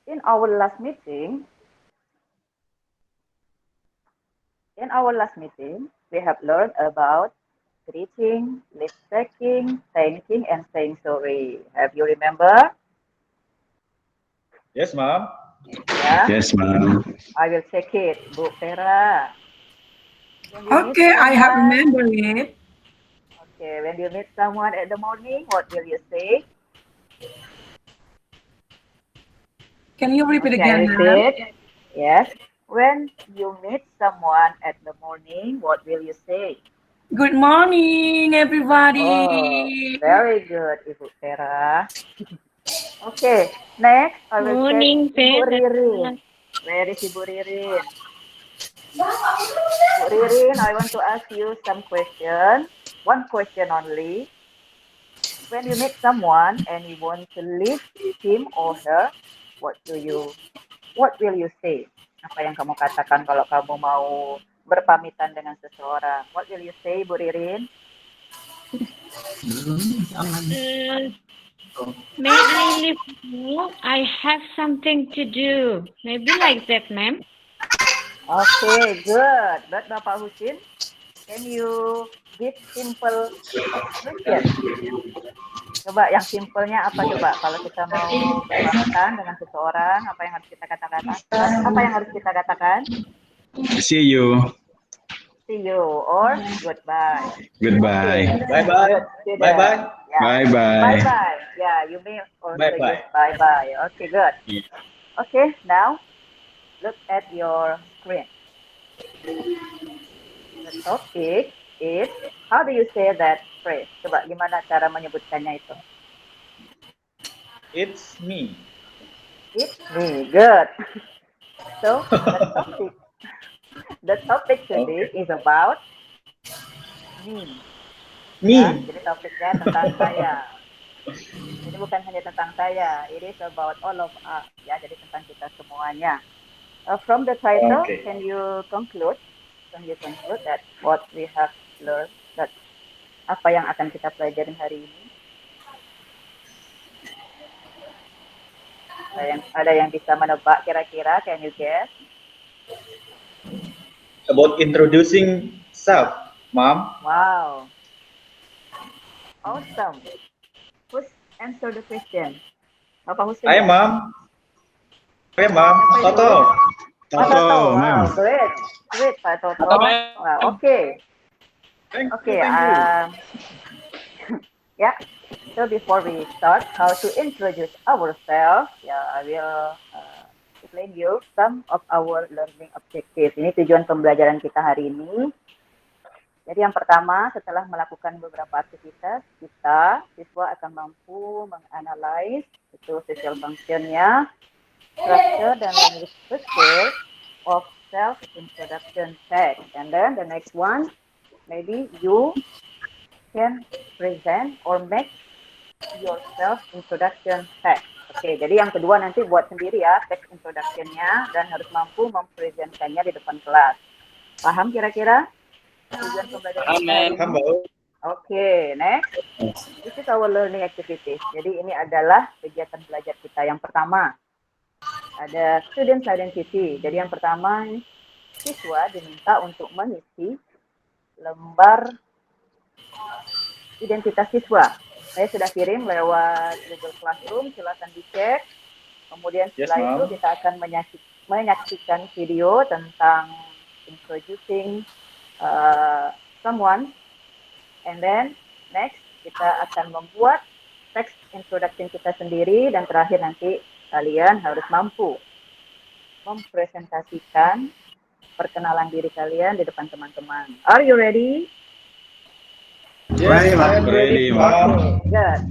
In our last meeting, we have learned about greeting, list checking, thanking, and saying sorry. Have you remember? Yes, Mom. Yeah, Yes, ma'am. I will check it. Bu Vera, when you meet Okay, I have someone, remembered it. okay, when you meet someone at the morning, what will you say? Can you repeat Okay, I again, ma'am? repeat. Yes. When you meet someone at the morning, what will you say? Good morning, Oh, everybody. very good, Ibu Vera. Okay, next I will check Morning, Ibu Vera. Ririn. Where is Ibu Ririn? Ibu Ririn, I want to ask you some question. One question only. When you meet someone and you want to leave him or her, what do you, what will you say? Apa yang kamu katakan kalau kamu mau berpamitan dengan seseorang? What will you say, Bu Ririn? May I leave now? I have something to do. Maybe like that, ma'am. Okay, good. But Bapak Husin, can you give simple question? Coba yang simpelnya apa coba? Kalau kita mau berpamitan dengan seseorang, apa yang harus kita katakan? Apa yang harus kita katakan? See you. See you or goodbye. Goodbye. Okay. Bye-bye. Good. Student. Bye-bye. Yeah. Bye-bye. Bye-bye. Yeah, you may also Bye-bye. use bye-bye. Okay, good. Yeah. Okay, now look at your screen. The topic is, how do you say that phrase? Coba gimana cara menyebutkannya itu? It's me. It's me. Good. So the topic today is about me. Me. Ya, jadi topiknya tentang saya. Jadi bukan hanya tentang saya, it is about all of us. Ya, jadi tentang kita semuanya. From the title, Okay. can you conclude that what we have learned, that apa yang akan kita pelajari hari ini? Ada yang bisa menebak kira-kira? Can you guess? About introducing self, Mom. Wow, awesome. Who's answer the question? Bapak Husin Hi, ya? Mom. Oke, Mom. Siapa itu? Toto. Pak Toto, Toto, wow, ma'am. great, Pak Toto. Wow, okay. Thank Okay, you. yeah. So before we start, how to introduce ourselves? Yeah, I will explain you some of our learning objectives. Ini tujuan pembelajaran kita hari ini. Jadi yang pertama, setelah melakukan beberapa aktivitas, siswa akan mampu menganalisis itu social function-nya, structure dan language structure of self-introduction text. And then the next one, maybe you can present or make your self-introduction text. Oke, jadi yang kedua nanti buat sendiri ya text introduction-nya dan harus mampu mempresentkannya di depan kelas. Paham kira-kira? Tujuan pembelajaran kita hari ini? Oke, next. This is our learning activities. Jadi ini adalah kegiatan belajar kita yang pertama. Ada student identity. Jadi yang pertama, siswa diminta untuk mengisi lembar identitas siswa. Saya sudah kirim lewat Google Classroom, silakan dicek. Kemudian setelah itu kita akan menyaksikan video tentang introducing someone. And then next kita akan membuat text introduction kita sendiri dan terakhir nanti kalian harus mampu mempresentasikan perkenalan diri kalian di depan teman-teman. Are you ready? Yes, I'm ready, Mom. Good.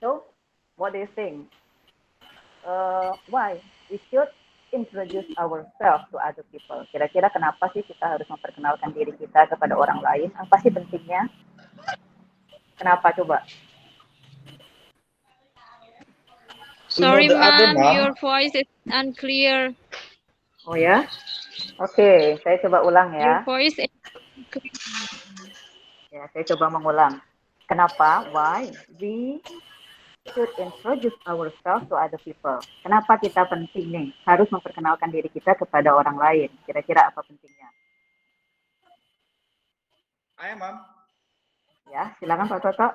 So, what do you think? Why we should introduce ourselves to other people? Kira-kira kenapa sih kita harus memperkenalkan diri kita kepada orang lain? Apa sih pentingnya? Kenapa coba? Sorry, Mom. ma'am, your voice is unclear. Oh ya? Oke, saya coba ulang Your ya. voice is Ya, saya coba mengulang. Kenapa? Why we should introduce ourselves to other people. Kenapa kita penting nih harus memperkenalkan diri kita kepada orang lain? Kira-kira apa pentingnya? Ayo, Ma'am. Ya, silakan Pak Toto.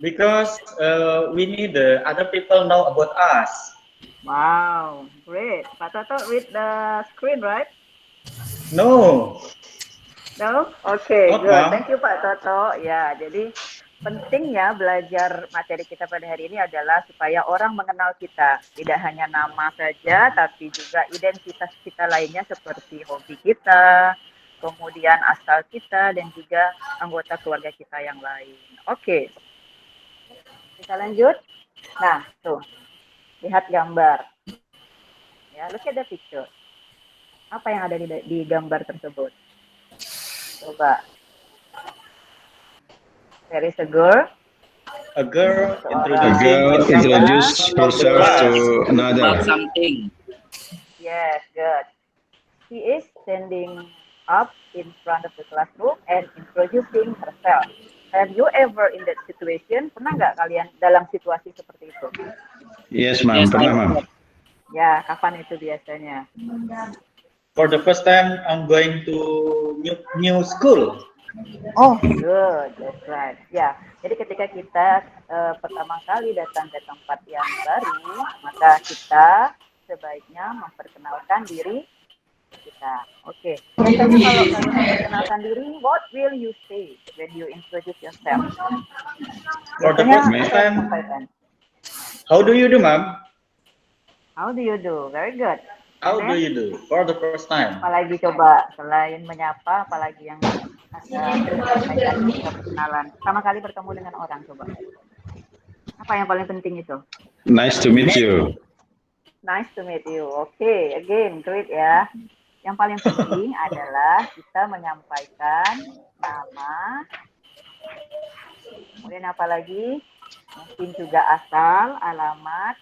Because we need the other people know about us. Wow, great. Pak Toto, read the screen, right? No. No? Oke, Not, good. Ma'am. Thank you Pak Toto. Ya, jadi pentingnya belajar materi kita pada hari ini adalah supaya orang mengenal kita. Tidak hanya nama saja, tapi juga identitas kita lainnya seperti hobi kita, kemudian asal kita, dan juga anggota keluarga kita yang lain. Oke, kita lanjut. Nah, tuh, lihat gambar. Ya, look at the picture. Apa yang ada di gambar tersebut? Coba. There is a girl. A girl A introducing girl herself introduce herself to another. something. Yes, good. She is standing up in front of the classroom and introducing herself. Have you ever in that situation? Pernah nggak kalian dalam situasi seperti itu? Yes, ma'am. Yes, Pernah, ma'am. ma'am. Ya, kapan itu biasanya? For the first time, I'm going to new school. Oh, good, that's right. Ya, jadi ketika kita pertama kali datang ke tempat yang baru, maka kita sebaiknya memperkenalkan diri kita. Oke. Biasanya kalau kalian memperkenalkan diri, what will you say when you introduce yourself? For the Biasanya first apa yang time, disampaikan? how do you do, Ma'am? How do you do? Very good. How And do then, you do? For the first time. apalagi coba selain menyapa, apalagi yang disampaikan ketika perkenalan? Pertama kali bertemu dengan orang, coba. Apa yang paling penting itu? Nice to meet you. Nice to meet you. Oke, again, great ya. Yang paling penting adalah kita menyampaikan nama, kemudian apa lagi? Mungkin juga asal, alamat,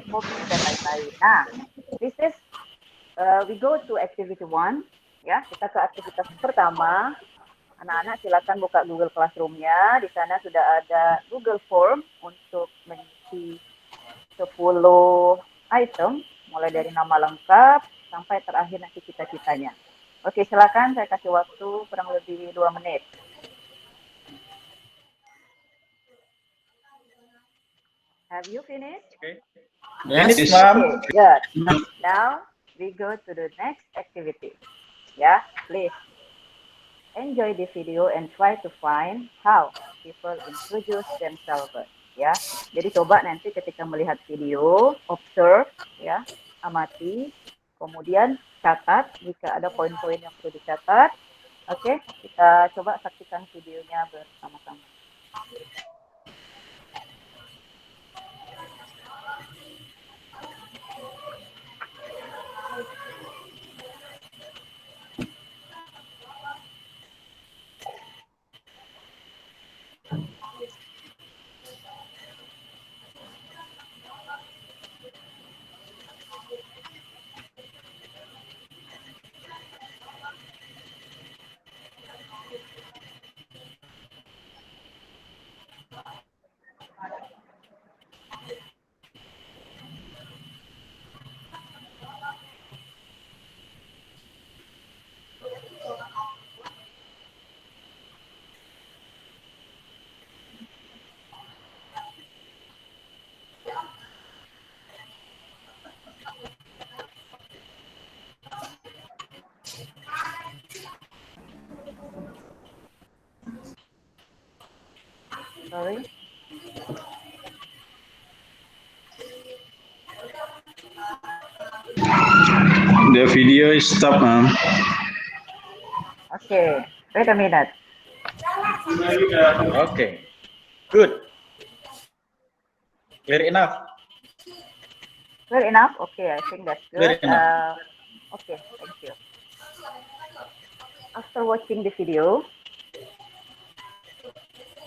hobi dan lain-lain. Nah, this is we go to activity 1. Ya, kita ke aktivitas pertama. Anak-anak silakan buka Google Classroom-nya. Di sana sudah ada Google Form untuk mengisi 10 item, mulai dari nama lengkap sampai terakhir nanti cita-citanya. Oke, silakan saya kasih waktu kurang lebih 2 menit. Have you finished? Okay. Yes, Yes, Ma'am. Okay, good. Now we go to the next activity. Yeah, please enjoy the video and try to find how people introduce themselves. Ya, jadi coba nanti ketika melihat video, observe, ya, amati, kemudian catat jika ada poin-poin yang perlu dicatat. Oke, kita coba saksikan videonya bersama-sama. Sorry. The video is stopped, ma'am. Okay, wait a minute. Okay. Good. Clear enough. Clear enough? Okay, I think that's Clear good. enough. Okay, thank you. After watching the video,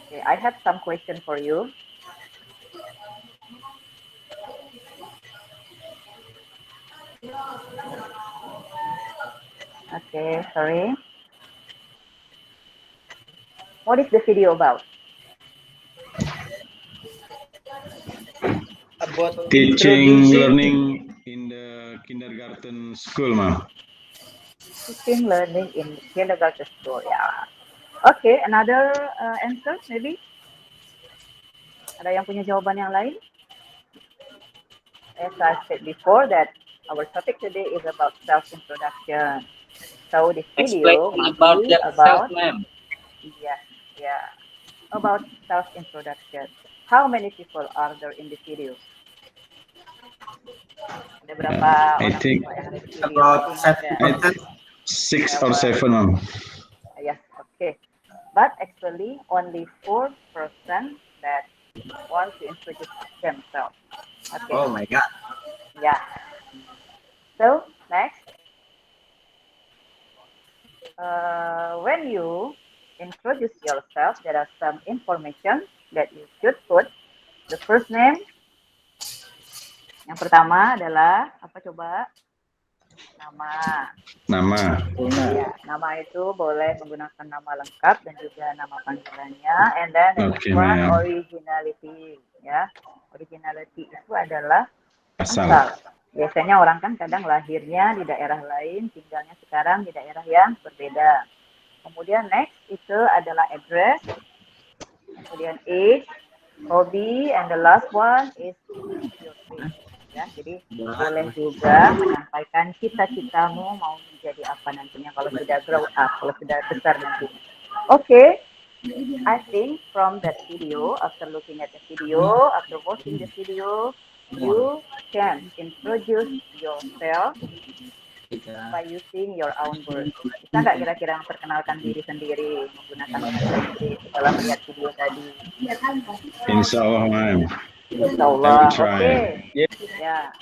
okay, I have some question for you. Okay, sorry. What is the video about? about Teaching, introducing. learning in the kindergarten school, ma'am. Teaching learning in kindergarten school. Yeah. Okay, another answer maybe? Ada yang punya jawaban yang lain? As I said before that our topic today is about self-introduction. So this video will about be yourself, about, ma'am. yeah, about self-introduction. How many people are there in this video? Ada berapa I orang think yang ada di video? About I think ada 6 or 7, ma'am. yes, okay. But actually, only 4% that want to introduce themselves. Okay. Oh my God. Yeah. So next, when you introduce yourself, there are some information that you should put. The first name. Yang pertama adalah apa coba? Nama. Nama. Ya, nama itu boleh menggunakan nama lengkap dan juga nama panggilannya. And then the next Okay, one, ma'am. originality. Ya, originality itu adalah Asal. asal. Biasanya orang kan kadang lahirnya di daerah lain, tinggalnya sekarang di daerah yang berbeda. Kemudian next itu adalah address. Kemudian age, hobby, and the last one is your faith. Ya, jadi boleh juga menyampaikan cita-citamu mau menjadi apa nantinya kalau sudah grow up, kalau sudah besar nanti. Okay, I think from that video, after looking at the video, after watching the video, you can introduce yourself by using your own words. Bisa nggak kira-kira memperkenalkan diri sendiri menggunakan bahasa Inggris setelah melihat video tadi? Insya Allah, ma'am. Insya Allah. I will try. Oke. Yeah. Ya.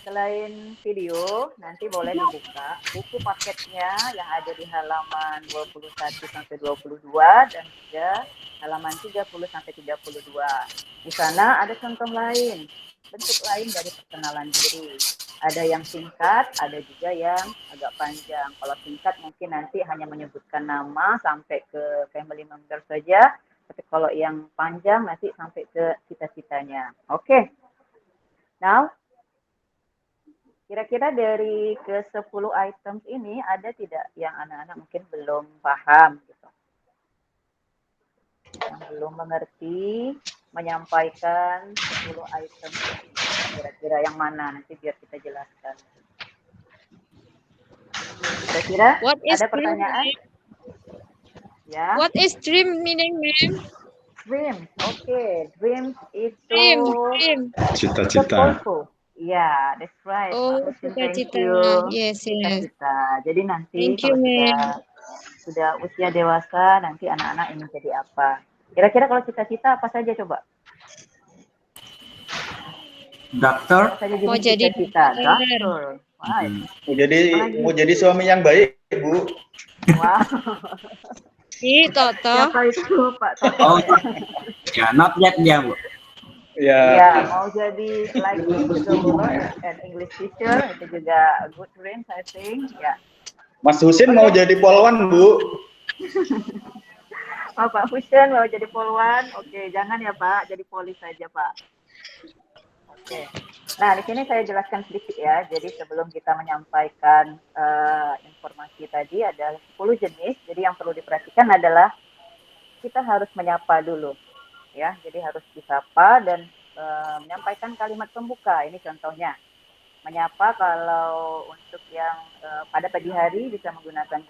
Selain video, nanti boleh dibuka buku paketnya yang ada di halaman 21 sampai 22 dan juga halaman 30 sampai 32. Di sana ada contoh lain, bentuk lain dari perkenalan diri. Ada yang singkat, ada juga yang agak panjang. Kalau singkat mungkin nanti hanya menyebutkan nama sampai ke family member saja. Tapi kalau yang panjang nanti sampai ke cita-citanya. Oke. Now, kira-kira dari ke-10 items ini ada tidak yang anak-anak mungkin belum paham gitu. Yang belum mengerti menyampaikan 10 item kira-kira yang mana nanti biar kita jelaskan. Kira-kira ada pertanyaan? Ya. What is dream meaning, ma'am? Dreams, okay. Dreams itu Dream. Cita-cita. Yeah, that's right. Oh, Thank cita-cita. you. Yes. Cita-cita. Jadi nanti Thank you, kalau sudah usia dewasa, nanti anak-anak ingin jadi apa? Kira-kira kalau cita-cita apa saja coba? Dokter. Apa saja Mau jenis jadi cita-cita? dokter. Dokter. Wah, Mau jadi suami yang baik, Bu. wow. Toto. Siapa itu Pak Toto? Oh, ya, not yet dia, Bu. Ya. Ya, mau jadi like an English teacher itu juga good dreams I think. Ya. Mas Husin mau jadi polwan, Bu. Oh, Pak Husin mau jadi polwan. Oke, jangan ya Pak, jadi polis saja Pak. Oke. Nah, di sini saya jelaskan sedikit ya. Jadi sebelum kita menyampaikan informasi tadi ada 10 jenis. Jadi yang perlu diperhatikan adalah kita harus menyapa dulu. Ya, jadi harus disapa dan menyampaikan kalimat pembuka. Ini contohnya. Menyapa kalau untuk yang pada pagi hari bisa menggunakan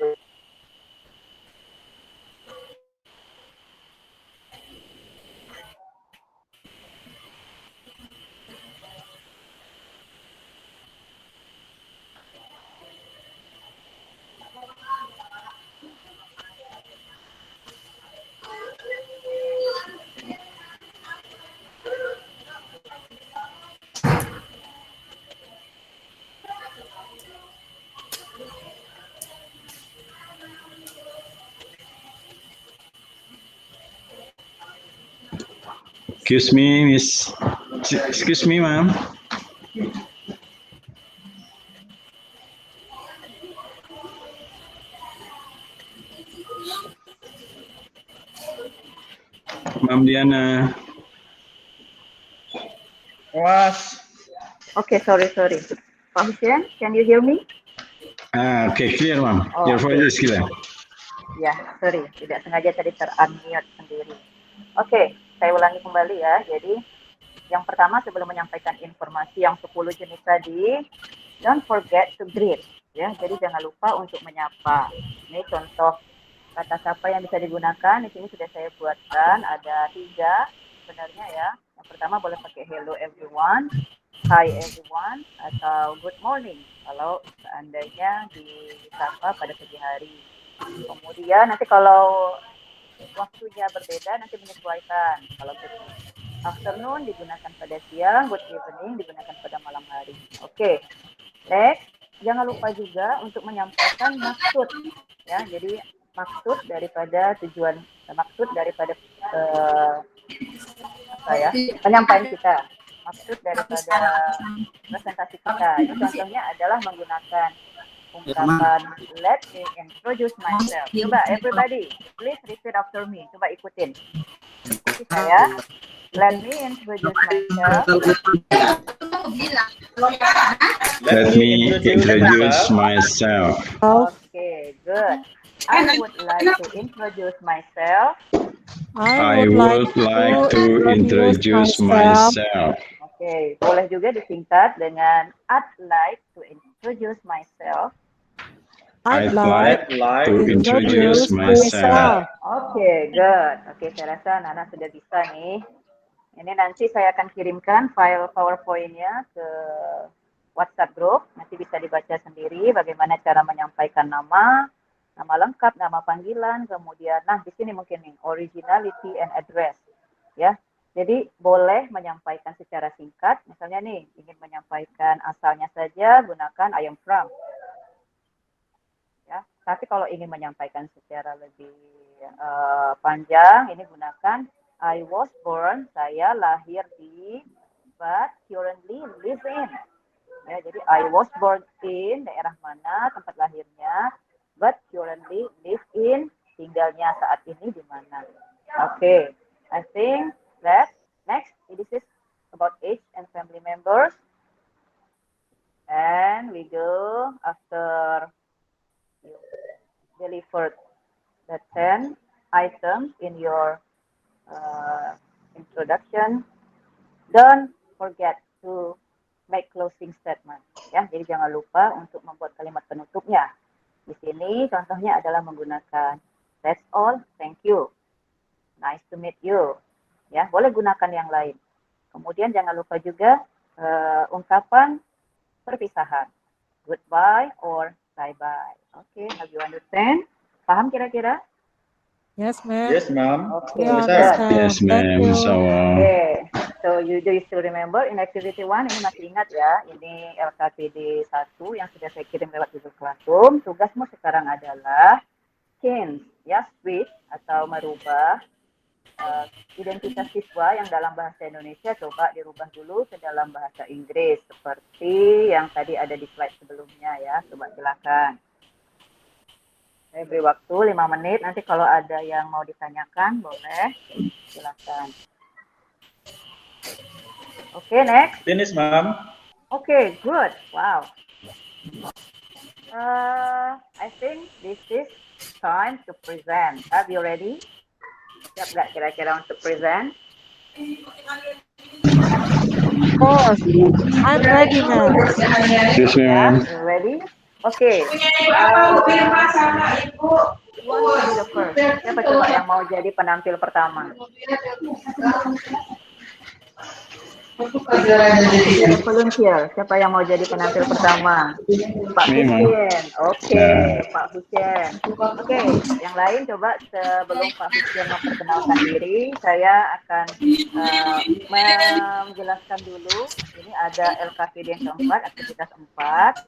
Excuse me, Miss. Excuse me, ma'am. Ma'am Diana. Was. Okay, sorry. Pak Hussein, can you hear me? Okay, clear, ma'am. Oh, Your voice okay. is clear. Ya, sorry, tidak sengaja tadi ter-unmute sendiri. Oke, saya ulangi kembali ya. Jadi, yang pertama sebelum menyampaikan informasi yang 10 jenis tadi, don't forget to greet. Ya, jadi jangan lupa untuk menyapa. Ini contoh kata sapa yang bisa digunakan. Di sini sudah saya buatkan, ada 3 sebenarnya ya. Yang pertama boleh pakai hello everyone, hi everyone, atau good morning kalau seandainya disapa pada pagi hari. Kemudian nanti kalau waktunya berbeda nanti menyesuaikan. Kalau good afternoon digunakan pada siang, good evening digunakan pada malam hari. Oke. Next, jangan lupa juga untuk menyampaikan maksud ya. Jadi maksud daripada penyampaian kita, maksud daripada presentasi kita. Ini contohnya adalah menggunakan ungkapan let me introduce myself. Coba everybody, please repeat after me. Coba ikutin. Saya, let me introduce myself. Let me introduce myself. Okay, good. I would like to introduce myself. I would like to introduce myself. Oke, boleh juga disingkat dengan I'd like to introduce myself. I'd like to introduce myself. Oke, good. Oke, saya rasa Nana sudah bisa nih. Ini nanti saya akan kirimkan file PowerPoint-nya ke WhatsApp group. Nanti bisa dibaca sendiri bagaimana cara menyampaikan nama lengkap, nama panggilan, kemudian, nah di sini mungkin nih, originality and address, ya. Jadi boleh menyampaikan secara singkat, misalnya nih, ingin menyampaikan asalnya saja, gunakan I am from. Ya, tapi kalau ingin menyampaikan secara lebih panjang, ini gunakan I was born, saya lahir di, but currently live in. Ya, jadi I was born in, daerah mana, tempat lahirnya, but currently live in, tinggalnya saat ini di mana. Okay, I think that next, this is about age and family members. And we go after you delivered the 10 items in your introduction. Don't forget to make closing statement. Ya, jadi jangan lupa untuk membuat kalimat penutupnya. Di sini contohnya adalah menggunakan that's all, thank you, nice to meet you. Ya, boleh gunakan yang lain. Kemudian jangan lupa juga ungkapan perpisahan, goodbye or bye-bye. Oke, have you understand? Paham kira-kira? Yes, ma'am. Yes, ma'am. Okay, Yes, ma'am. So, okay. So do you still remember in activity 1 ini masih ingat ya, ini LKPD 1 yang sudah saya kirim lewat Google Classroom. Tugasmu sekarang adalah change, ya, switch atau merubah identitas siswa yang dalam bahasa Indonesia, coba dirubah dulu ke dalam bahasa Inggris seperti yang tadi ada di slide sebelumnya ya. Coba silakan. Saya beri waktu 5 menit, nanti kalau ada yang mau ditanyakan boleh, silakan. Oke, next. Finish, ma'am. Okay, good. Wow. I think this is time to present. Are you ready? Siap nggak kira-kira untuk present? Oh, I'm ready, ma'am. yes, ma'am. Ready? Okay. The first. Siapa coba yang mau jadi penampil pertama? Volunteer. Siapa yang mau jadi penampil pertama? Pak Hussein. Oke, Pak Hussein. Oke, yang lain coba sebelum Pak Hussein memperkenalkan diri, saya akan menjelaskan dulu. Ini ada LKPD yang keempat, aktivitas 4.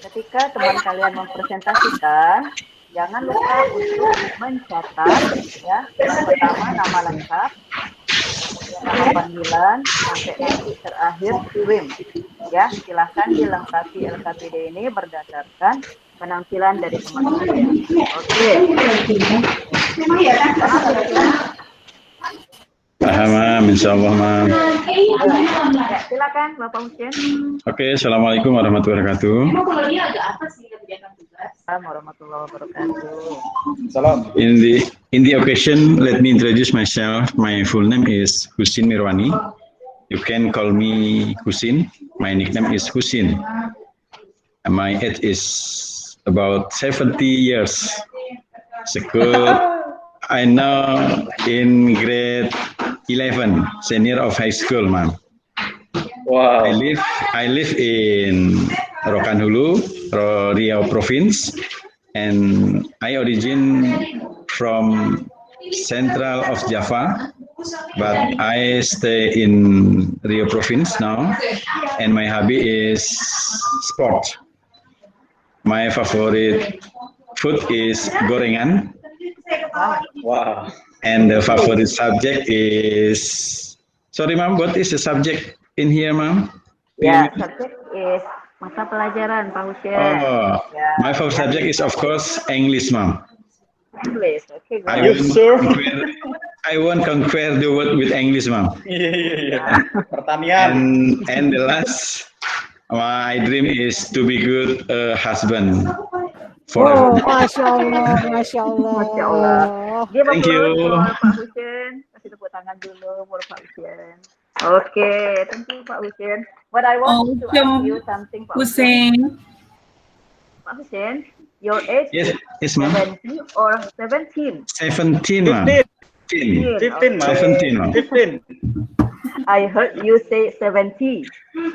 Ketika teman kalian mempresentasikan, jangan lupa untuk mencatat ya. Yang pertama nama lengkap, kemudian nama panggilan, sampai nanti terakhir swim. Ya, silahkan dilengkapi LKPD ini berdasarkan penampilan dari teman kalian. Oke. Paham, ma'am. ma'am, insyaallah ma'am. Ya, silakan Bapak Husin. Oke, assalamualaikum warahmatullahi wabarakatuh. Assalamualaikum warahmatullahi wabarakatuh. Salam. In the occasion, let me introduce myself. My full name is Husin Mirwani. You can call me Husin. My nickname is Husin. My age is about 70 years. School, I now in grade 11, senior of high school, ma'am. Wow. I live in Rokan Hulu, Riau Province, and I origin from central of Java, but I stay in Riau Province now, and my hobby is sport. My favorite food is gorengan, Wow. and the favorite subject is. Sorry, ma'am. What is the subject in here, ma'am? Ya, subject is mata pelajaran Pak Husin. Oh, Ya, my favorite subject is of course English, ma'am. English. Okay, I good. You sure? I won't conquer the word with English, ma'am. Iya. Pertanian. And the last, my dream is to be good husband forever. Oh, Masya Allah, Masya Allah. Masya Allah. Give Thank applause you. for Pak Husin. Kasih tepuk tangan dulu for Pak Husin. Okay, thank you Pak Husin. But I want to ask you something Pak Husin. Husin. Pak Husin, your age Yes, is yes, ma'am. 70 or 17? 17, ma'am. 15. 15, 15, ma'am. 15. I heard you say 70.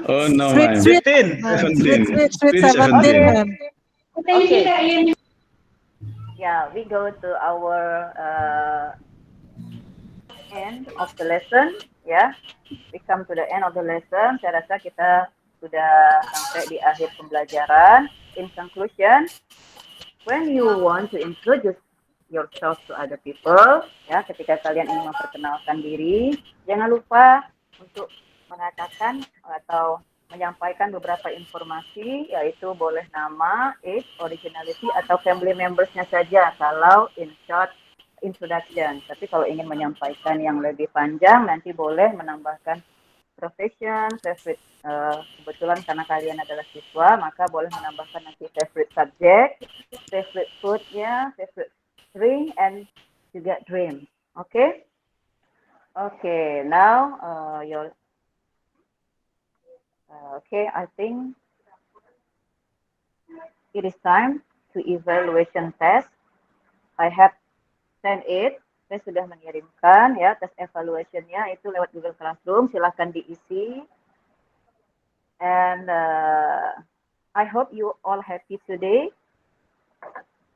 Oh no, Sweet, ma'am. sweet, 15. ma'am. 17. Sweet Sweet 17, 17. ma'am. Okay. Yeah, we go to our end of the lesson. Ya, we come to the end of the lesson. Saya rasa kita sudah sampai di akhir pembelajaran. In conclusion, when you want to introduce yourself to other people, ya, ketika kalian ingin memperkenalkan diri, jangan lupa untuk mengatakan atau menyampaikan beberapa informasi, yaitu boleh nama, age, originality, atau family members-nya saja kalau in short introduction. Tapi kalau ingin menyampaikan yang lebih panjang, nanti boleh menambahkan profession, favorite, kebetulan karena kalian adalah siswa, maka boleh menambahkan nanti favorite subject, favorite food-nya, favorite drink, and juga dream. Okay? Okay, now okay, I think it is time to evaluation test. I have sent it. Saya sudah mengirimkan ya tes evaluation-nya itu lewat Google Classroom. Silahkan diisi. And I hope you all happy today.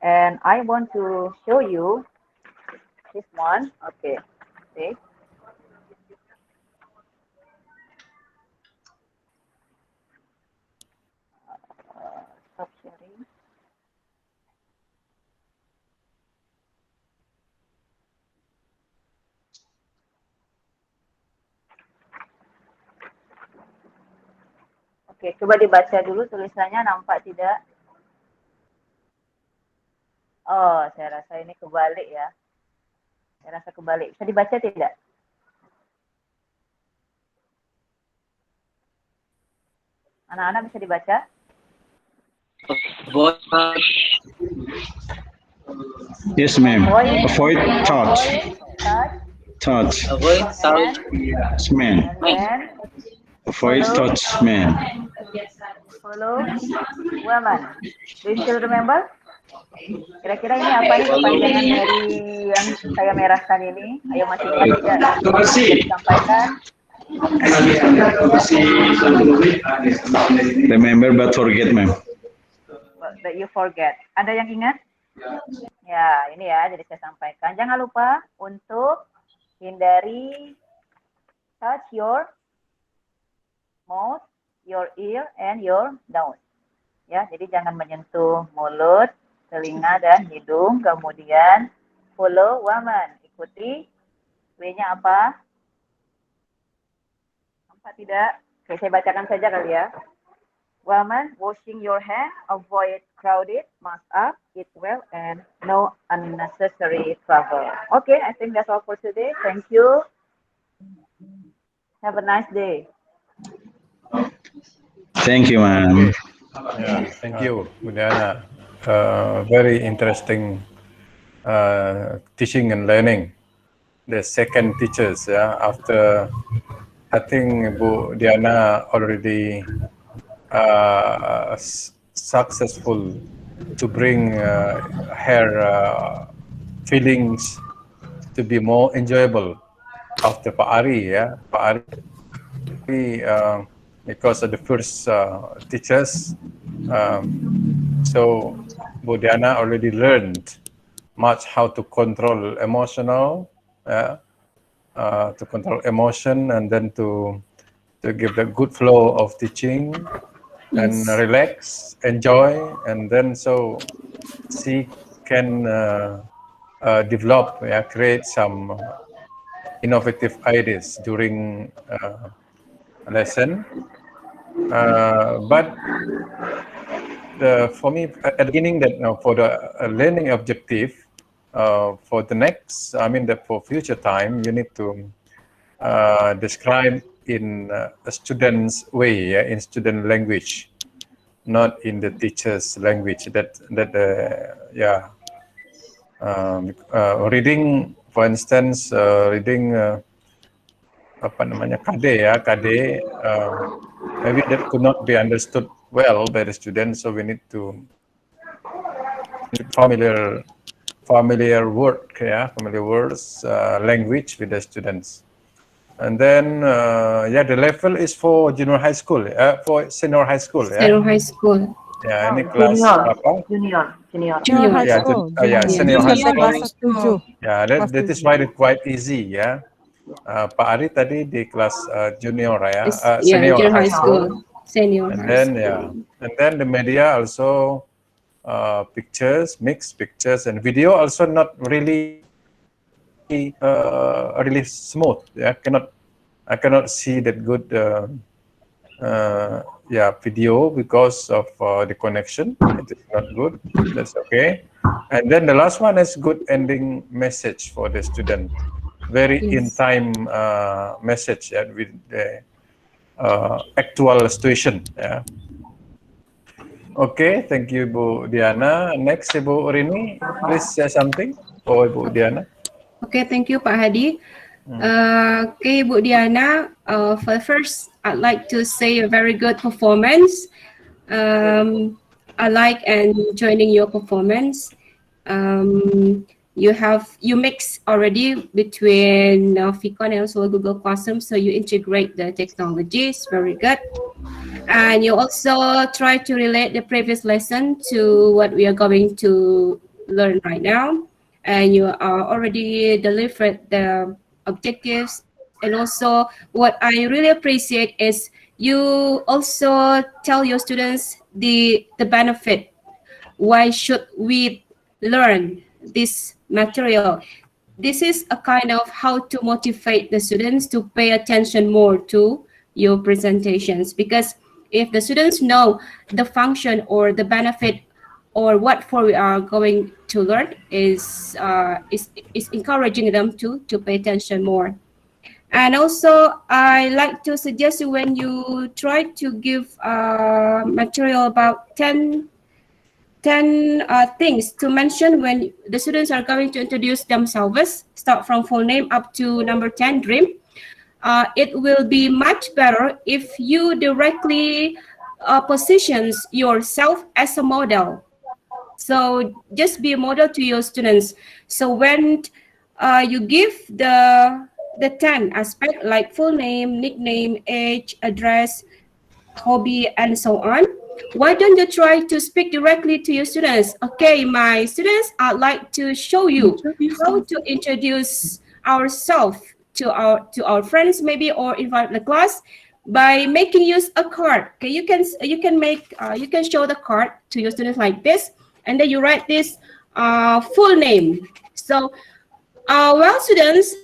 And I want to show you this one. Okay. See? Stop sharing. Oke, coba dibaca dulu tulisannya, nampak tidak? Oh, saya rasa ini kebalik ya. Saya rasa kebalik. Bisa dibaca tidak? Anak-anak bisa dibaca? Yes, ma'am. Avoid touch. Touch. Avoid touch. Yes, ma'am. And then Avoid touch, ma'am. follow woman. Do you still remember? Kira-kira ini apa nih kepanjangan dari yang saya merahkan ini? Ayo masih ingat tidak? Disampaikan. Remember but forget, ma'am. But you forget. Ada yang ingat? Ya, ini ya, jadi saya sampaikan. Jangan lupa untuk hindari touch your mouth, your ear, and your nose. Ya, jadi jangan menyentuh mulut, telinga, dan hidung. Kemudian follow woman. Ikuti W-nya apa? Nampak tidak? Oke, saya bacakan saja kali ya. Woman, washing your hand, avoid crowded, mask up, eat well, and no unnecessary travel. Okay, I think that's all for today. Thank you. Have a nice day. Thank you, ma'am. Yeah, thank you, Budiana. Very interesting teaching and learning. The second teachers, yeah, after I think Bu Diana already successful to bring her feelings to be more enjoyable after Pak Ari, yeah. Pak Ari, because of the first teachers, so Bu Diana already learned much how to control emotional, to control emotion, and then to give the good flow of teaching and relax, enjoy, and then so she can develop, create some innovative ideas during lesson. But for me, at the beginning, that for the learning objective, for the next, for future time, you need to describe in a student's way, in student language, not in the teacher's language. Reading, for instance, reading KD, maybe that could not be understood well by the students, so we need to familiar words, language with the students. And then, the level is for junior high school, for senior high school. Senior high school. Ya, ini kelas apa? Junior. Junior high school. Senior high school. Kelas 7. Ya, that is why it's quite easy, ya. Pak Ari tadi di kelas junior, ya. Senior high school. Senior. And then the media also pictures, mixed pictures, and video also not really really smooth. Yeah, I cannot see that good video because of the connection. It is not good. That's okay. And then the last one is good ending message for the student. Very in time message with the actual situation. Yeah. Okay, thank you, Bu Diana. Next, Ibu Rini, please say something for Ibu Diana. Okay, thank you, Pak Hadi. Okay, Bu Diana, first, I'd like to say a very good performance. I like and joining your performance. You mix already between Ficon and also Google Classroom, so you integrate the technologies, very good. And you also try to relate the previous lesson to what we are going to learn right now. And you are already delivered the objectives. And also what I really appreciate is you also tell your students the benefit. Why should we learn this material? This is a kind of how to motivate the students to pay attention more to your presentations, because if the students know the function or the benefit or what for we are going to learn is encouraging them to pay attention more. And also I like to suggest you, when you try to give material about 10 things to mention when the students are going to introduce themselves, start from full name up to number 10, dream. It will be much better if you directly positions yourself as a model. So just be a model to your students. So when you give the 10 aspect, like full name, nickname, age, address, hobby, and so on, why don't you try to speak directly to your students? Okay, my students, I'd like to show you how to introduce ourselves to our friends, maybe, or invite the class by making use a card. Okay, you can show the card to your students like this, and then you write this full name. So, well, students,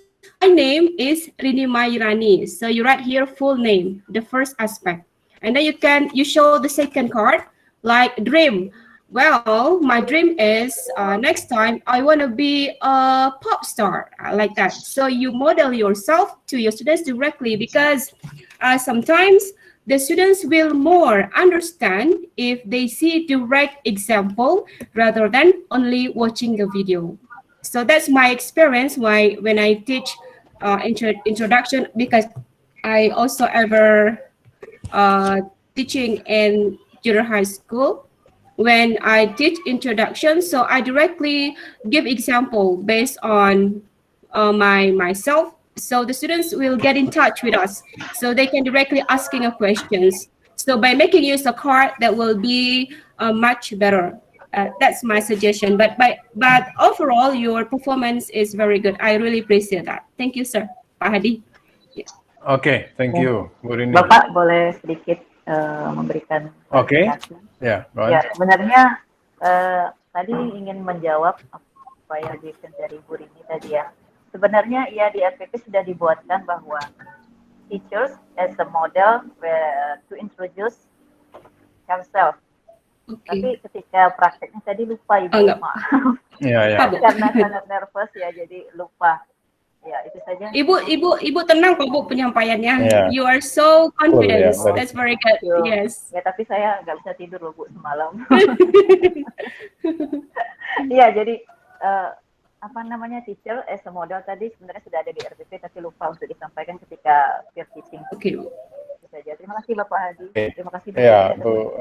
my name is Rini Mairani. So you write here full name, the first aspect. And then you show the second card, like dream. well, my dream is next time I want to be a pop star like that. So you model yourself to your students directly, because sometimes the students will more understand if they see direct example rather than only watching the video. So that's my experience when I teach introduction, because I also ever teaching in junior high school. When I teach introduction, so I directly give example based on myself. So the students will get in touch with us, so they can directly asking a questions. So by making use of card, that will be much better. That's my suggestion. But overall, your performance is very good. I really appreciate that. Thank you, sir. Pak Hadi. Okay, thank you, Bu Rini. Bapak boleh sedikit memberikan Okay. klarifikasi? Yeah, go Ya, ahead. sebenarnya tadi ingin menjawab apa yang disampaikan dari Bu Rini tadi ya. Sebenarnya ya di RPP sudah dibuatkan bahwa teachers as a model to introduce himself. Tapi Okay. ketika prakteknya tadi lupa Ibu, Enggak. maaf. Yeah, yeah. Karena sangat nervous ya, jadi lupa. Ya, itu saja. Ibu tenang kok Bu penyampaiannya. Yeah. You are so confident. yeah, very That's very good. Thank you. Yes. Ya, tapi saya nggak bisa tidur loh Bu semalam. Iya, jadi apa namanya teacher as a model tadi sebenarnya sudah ada di RPP tapi lupa untuk disampaikan ketika peer teaching. Okay. Itu saja. Terima kasih Bapak Hadi. Okay. Terima kasih Yeah, Bu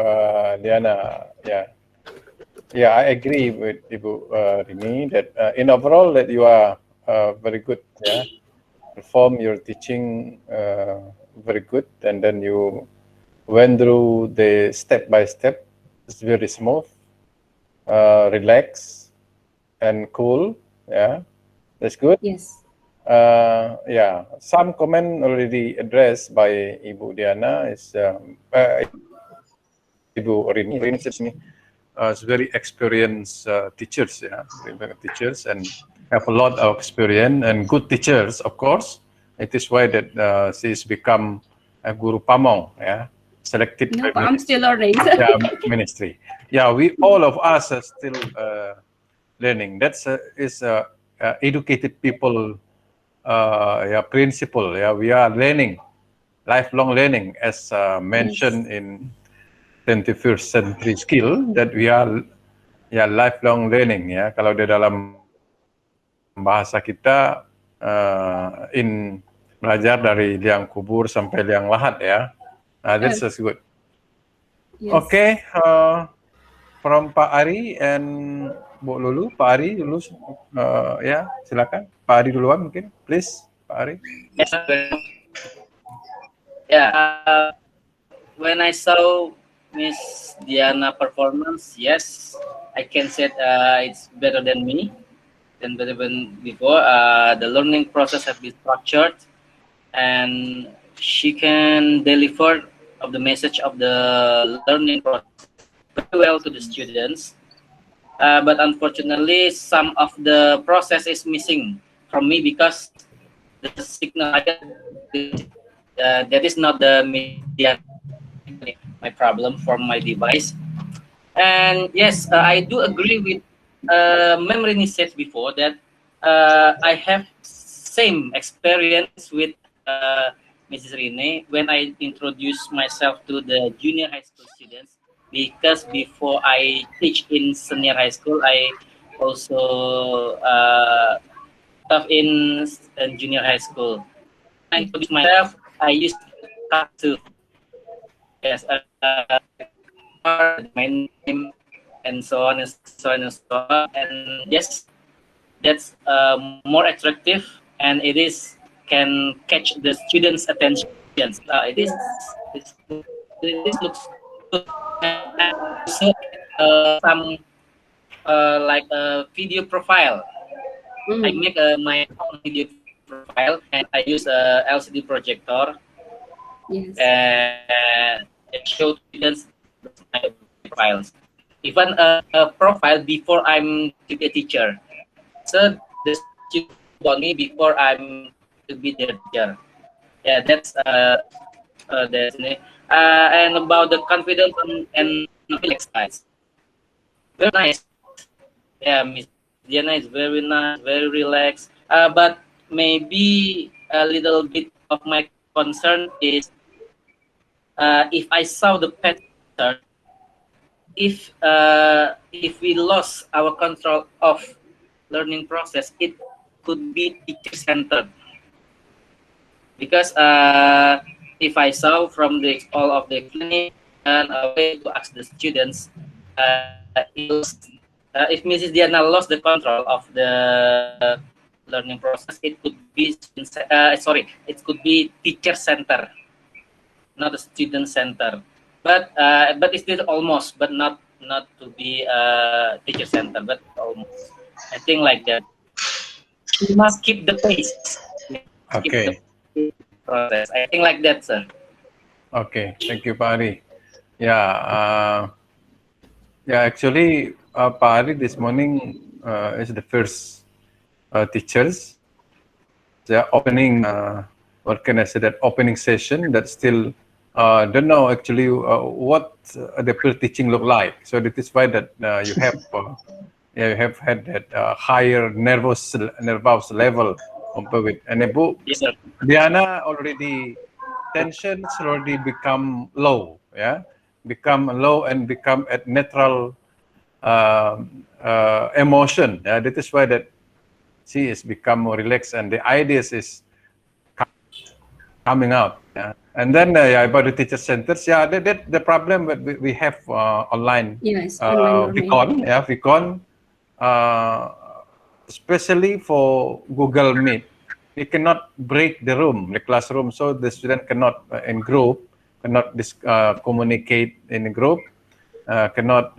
Diana. Yeah, yeah, I agree with Ibu Rini that in overall that you are very good. Yeah, perform your teaching very good, and then you went through the step by step. It's very smooth, relaxed, and cool. Yeah, that's good. Yes. Yeah, some comment already addressed by Ibu Diana is Ibu Rini. Rini is very experienced teachers, yeah, very teachers, and have a lot of experience and good teachers, of course. It is why that she's become a Guru Pamong, yeah, selected No, by I'm still learning. ministry. Yeah, we all of us are still learning. That's is educated people principle. Yeah, we are learning, lifelong learning, as mentioned in 21st century skill, that we are lifelong learning. Ya, kalau di dalam bahasa kita in belajar dari liang kubur sampai liang lahat ya. That's just good. Yes. Okay, from Pak Ari and Bu Lulu. Pak Ari dulu, ya silakan. Pak Ari duluan mungkin, please, Pak Ari. Yes, yeah. When I saw Miss Diana performance, yes, I can say it's better than me, better than before. The learning process has been structured, and she can deliver of the message of the learning process very well to the students. But unfortunately, some of the process is missing from me because the signal that is not the media my problem for my device. And yes, I do agree with Mem Rini said before that I have same experience with Mrs. Rini when I introduced myself to the junior high school students, because before I teach in senior high school, I also taught in junior high school. I introduced myself, I used to yes, my name and so on and so on and so on. And yes, that's more attractive, and it is can catch the students' attention. This looks good. So, some like a video profile. I make my own video profile, and I use a LCD projector. Yes. And show students my profiles. Even a profile before I'm to be a teacher. So the students about me before I'm to be their teacher. Yeah, that's and about the confidence and exercise. very nice. Yeah, Miss Diana is very nice, very relaxed. But maybe a little bit of my concern is if I saw the pattern, if we lost our control of learning process, it could be teacher centered. Because if I saw from the all of the explanation a way to ask the students, if Mrs. Diana lost the control of the learning process, it could be it could be teacher center, not a student center. But it's still almost, but not to be teacher center, but almost. I think like that. We must keep the pace. Okay. Process. I think like that, sir. Okay, thank you, Pak Ari. Yeah, actually, Pak Ari this morning is the first teachers. They are opening, what can I say, that opening session that still don't know actually what the first teaching look like. So that is why that you have had that higher nervous level compared with. And Yes, sir. Diana already tensions already become low, become low and become at natural emotion. That is why that she is become more relaxed and the ideas is coming out. And then about the teacher centers, that the problem that we have online. Yes, online learning. Vicon, especially for Google Meet. We cannot break the room, the classroom, so the student cannot in group, cannot communicate in a group, cannot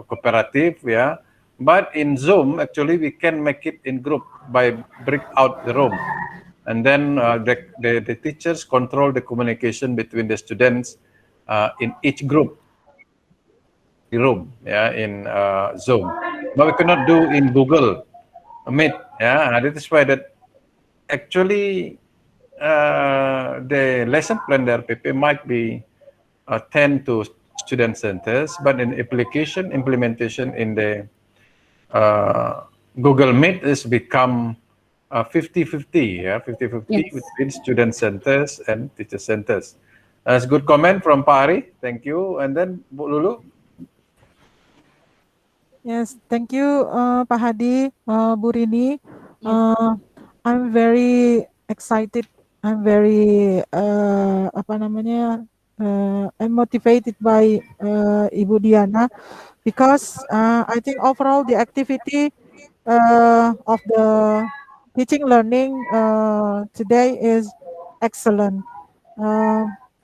cooperative, But in Zoom, actually, we can make it in group by break out the room, and then the teachers control the communication between the students in each group, the room, in Zoom. But we cannot do in Google Meet, That is why that. Actually, the lesson plan, the RPP might be 10 to student centers, but in implementation in the Google Meet is become 50-50, 50-50 Yes. between student centers and teacher centers. That's good comment from Pak Ari. Thank you. And then Bu Lulu. Yes, thank you, Pak Hadi, Bu Rini. I'm very excited. I'm very I'm motivated by Ibu Diana because I think overall the activity of the teaching learning today is excellent.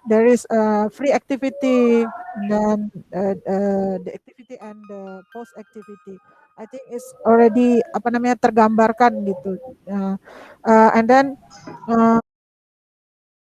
There is a free activity, then the activity and the post activity. I think it's already tergambarkan gitu. And then